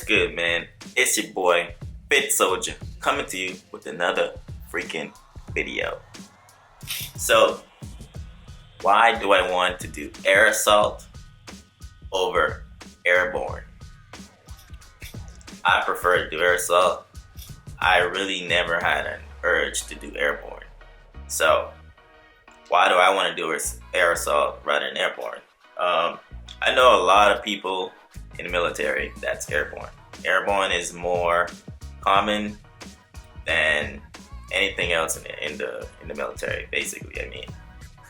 good, man? It's your boy, Fit Soldier, coming to you with another freaking video. So, why do I want to do air assault over airborne? I prefer to do air assault. I really never had an urge to do airborne. So, why do I want to do air assault rather than airborne? I know a lot of people in the military that's airborne. Airborne is more common than anything else in the military. Basically, I mean,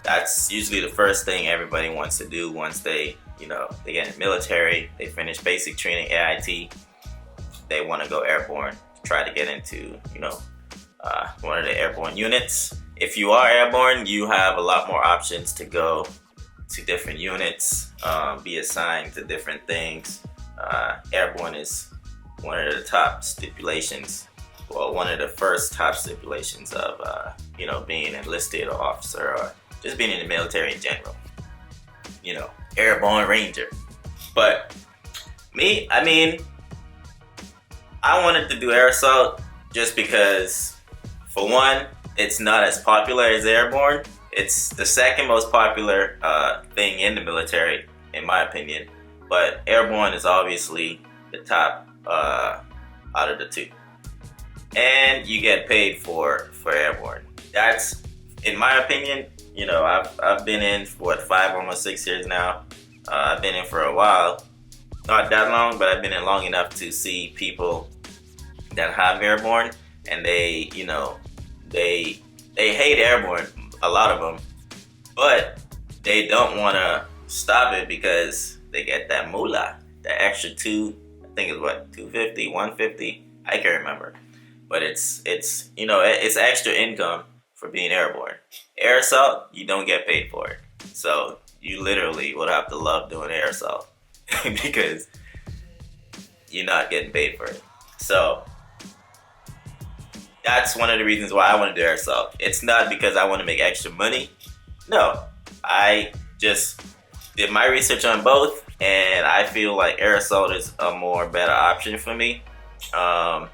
that's usually the first thing everybody wants to do once they get in the military. They finish basic training, AIT. They want to go airborne to try to get into one of the airborne units. If you are airborne, you have a lot more options to go to different units, be assigned to different things. Airborne is one of the top stipulations, well, one of the first top stipulations of being enlisted or officer or just being in the military in general. Airborne Ranger. But me, I mean, I wanted to do air assault just because, for one, it's not as popular as airborne. It's the second most popular thing in the military, in my opinion. But airborne is obviously the top out of the two. And you get paid for airborne. That's, in my opinion, I've been in for 5, almost 6 years now. I've been in for a while. Not that long, but I've been in long enough to see people that have airborne, and they hate airborne, a lot of them, but they don't want to stop it because they get that moolah, that extra I think it's what, 250, 150, I can't remember, but it's extra income for being airborne. Air assault, you don't get paid for it, so you literally would have to love doing air assault because you're not getting paid for it. So that's one of the reasons why I want to do air assault. It's not because I want to make extra money. No, I just did my research on both, and I feel like air assault is a more better option for me. Not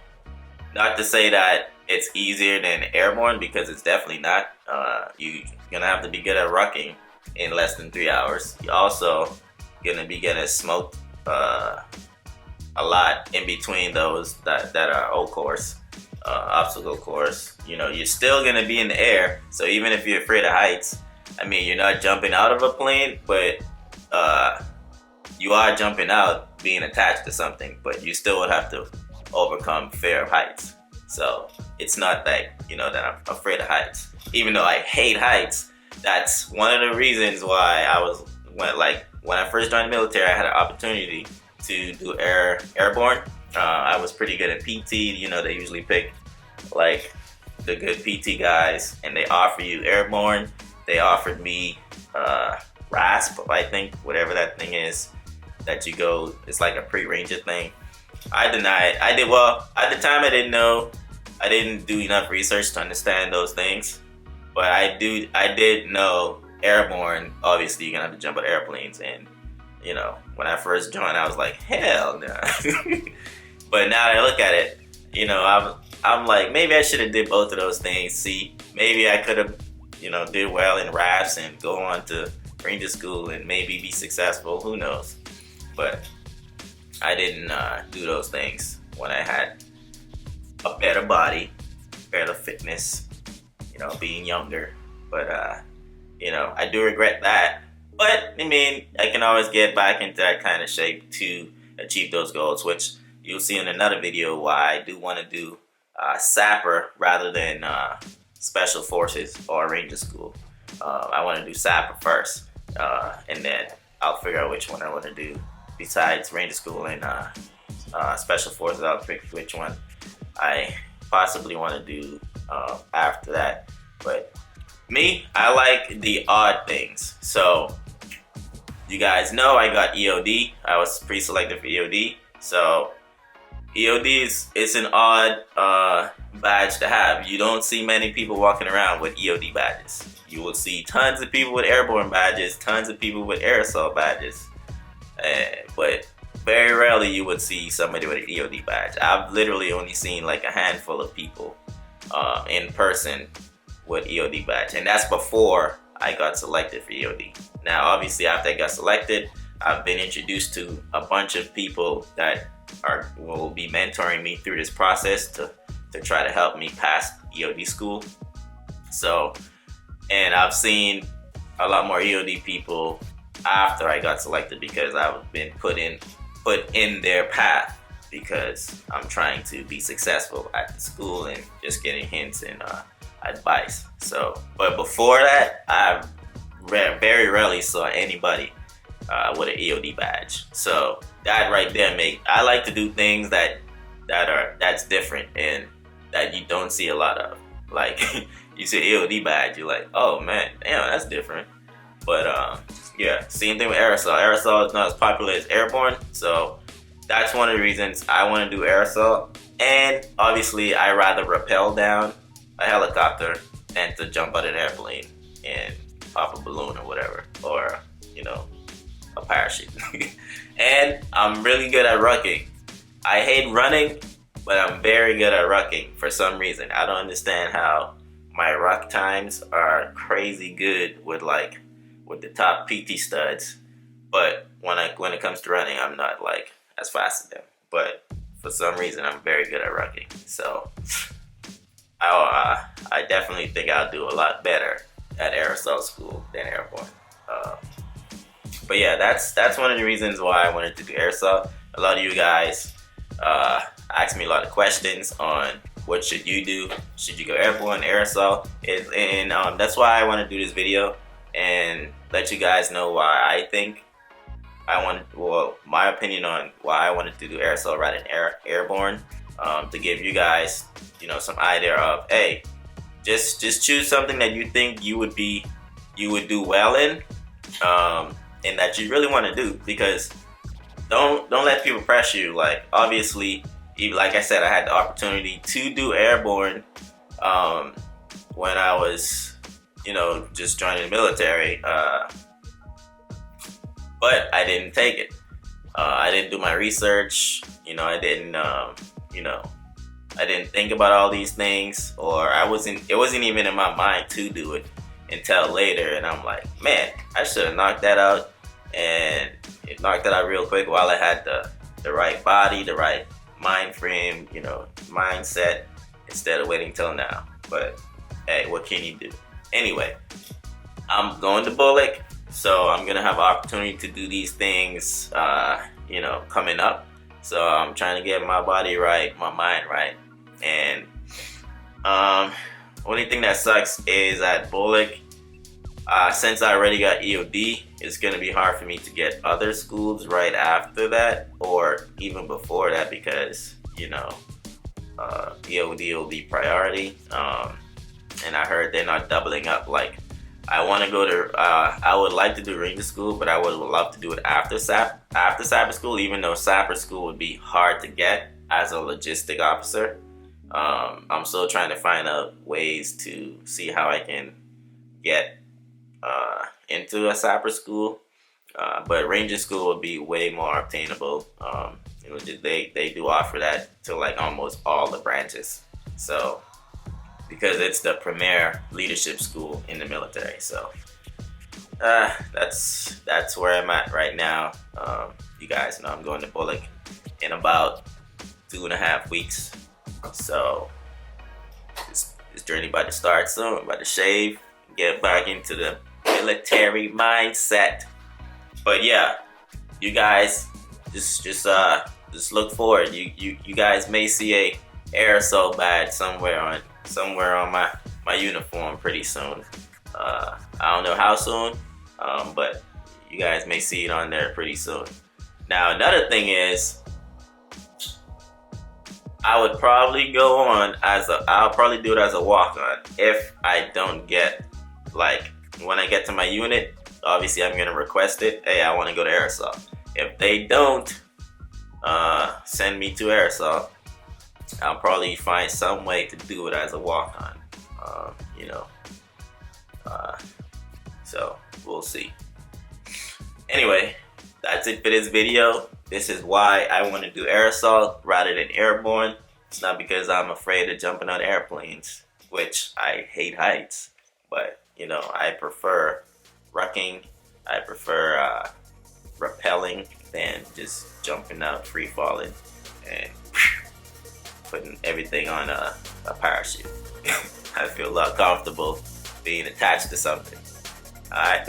to say that it's easier than airborne, because it's definitely not. You're gonna have to be good at rucking in less than 3 hours. You're also gonna be getting smoked a lot in between those that are O course. Obstacle course, you're still gonna be in the air. So even if you're afraid of heights, I mean, you're not jumping out of a plane, but you are jumping out being attached to something, but you still would have to overcome fear of heights. So it's not that, that I'm afraid of heights. Even though I hate heights, that's one of the reasons why when I first joined the military, I had an opportunity to do airborne. I was pretty good at PT. They usually pick like the good PT guys, and they offer you airborne. They offered me RASP, I think, whatever that thing is that you go. It's like a pre-ranger thing. I denied. I did well at the time. I didn't know. I didn't do enough research to understand those things, but I did know airborne. Obviously, you're gonna have to jump out of airplanes, and when I first joined, I was like, hell no. But now that I look at it, I'm like, maybe I should have did both of those things. See, maybe I could have, did well in RAPS and go on to Ranger School and maybe be successful. Who knows? But I didn't do those things when I had a better body, better fitness, being younger. But, I do regret that. But, I mean, I can always get back into that kind of shape to achieve those goals, which you'll see in another video why I do want to do Sapper rather than Special Forces or Ranger School. I want to do Sapper first, and then I'll figure out which one I want to do besides Ranger School and Special Forces. I'll pick which one I possibly want to do after that. But me, I like the odd things. So you guys know I got EOD. I was pre-selected for EOD. So EOD is an odd badge to have. You don't see many people walking around with EOD badges. You will see tons of people with airborne badges, tons of people with air assault badges. But very rarely you would see somebody with an EOD badge. I've literally only seen like a handful of people in person with EOD badge, and that's before I got selected for EOD. Now, obviously, after I got selected, I've been introduced to a bunch of people that will be mentoring me through this process to try to help me pass EOD school. So, and I've seen a lot more EOD people after I got selected because I've been put in their path because I'm trying to be successful at the school and just getting hints and advice. So, but before that, I very rarely saw anybody with an EOD badge. So that right there I like to do things that's different and that you don't see a lot of. Like you see an EOD badge, you're like, oh man, damn, that's different. But yeah, same thing with aerosol. Aerosol is not as popular as airborne, so that's one of the reasons I want to do aerosol. And obviously, I rather rappel down a helicopter than to jump out of an airplane and pop a balloon or whatever, or a parachute. And I'm really good at rucking. I hate running, but I'm very good at rucking for some reason. I don't understand how my ruck times are crazy good with the top PT studs, but when it comes to running, I'm not like as fast as them. But for some reason, I'm very good at rucking. So I definitely think I'll do a lot better at aerosol school than airborne. But yeah, that's one of the reasons why I wanted to do aerosol. A lot of you guys asked me a lot of questions on what should you do. Should you go airborne, aerosol? And that's why I want to do this video and let you guys know why I think my opinion on why I wanted to do aerosol rather than airborne. To give you guys, some idea of, hey, just choose something that you think you would do well in, and that you really want to do. Because don't let people pressure you. Like, obviously, like I said, I had the opportunity to do airborne when I was, just joining the military, but I didn't take it. I didn't do my research. I didn't, I didn't think about all these things, or it wasn't even in my mind to do it until later. And I'm like, man, I should have knocked that out, and it knocked that out real quick while I had the right body, the right mind frame, mindset, instead of waiting till now. But hey, what can you do? Anyway, I'm going to Bullock, so I'm gonna have an opportunity to do these things, coming up. So I'm trying to get my body right, my mind right. And only thing that sucks is at Bullock, since I already got EOD, it's gonna be hard for me to get other schools right after that, or even before that, because EOD will be priority. And I heard they're not doubling up. Like, I want to go to, I would like to do Ranger School, but I would love to do it after Sapper School, even though Sapper School would be hard to get as a logistic officer. I'm still trying to find out ways to see how I can get into a Sapper School, but Ranger School would be way more obtainable. They do offer that to like almost all the branches. So, because it's the premier leadership school in the military. So that's where I'm at right now. You guys know I'm going to Bullock in about 2.5 weeks. So this journey about to start soon. I'm about to shave, get back into the military mindset. But yeah, you guys just look forward. You guys may see a aerosol badge somewhere on my uniform pretty soon. I don't know how soon, but you guys may see it on there pretty soon. Now, another thing is, I'll probably do it as a walk-on if I don't get, like, when I get to my unit, obviously I'm gonna request it. Hey, I want to go to aerosol. If they don't send me to aerosol, I'll probably find some way to do it as a walk-on, so we'll see. Anyway, that's it for this video. This is why I want to do air assault rather than airborne. It's not because I'm afraid of jumping on airplanes, which I hate heights, but you know, I prefer rucking. I prefer rappelling than just jumping out, free falling, and putting everything on a parachute. I feel a lot comfortable being attached to something. Alright.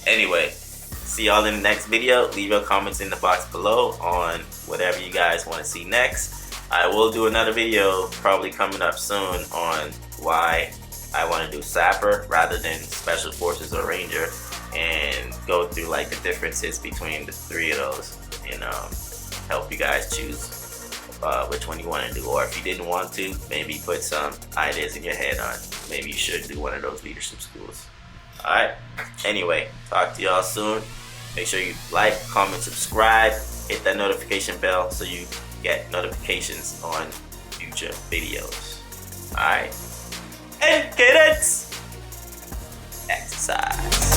Anyway, see y'all in the next video. Leave your comments in the box below on whatever you guys want to see next. I will do another video probably coming up soon on why I want to do sapper rather than special forces or ranger, and go through like the differences between the three of those, and help you guys choose which one you want to do. Or if you didn't want to, maybe put some ideas in your head on maybe you should do one of those leadership schools. Alright, anyway, talk to y'all soon. Make sure you like, comment, subscribe, hit that notification bell so you get notifications on future videos. Alright, and cadets, exercise.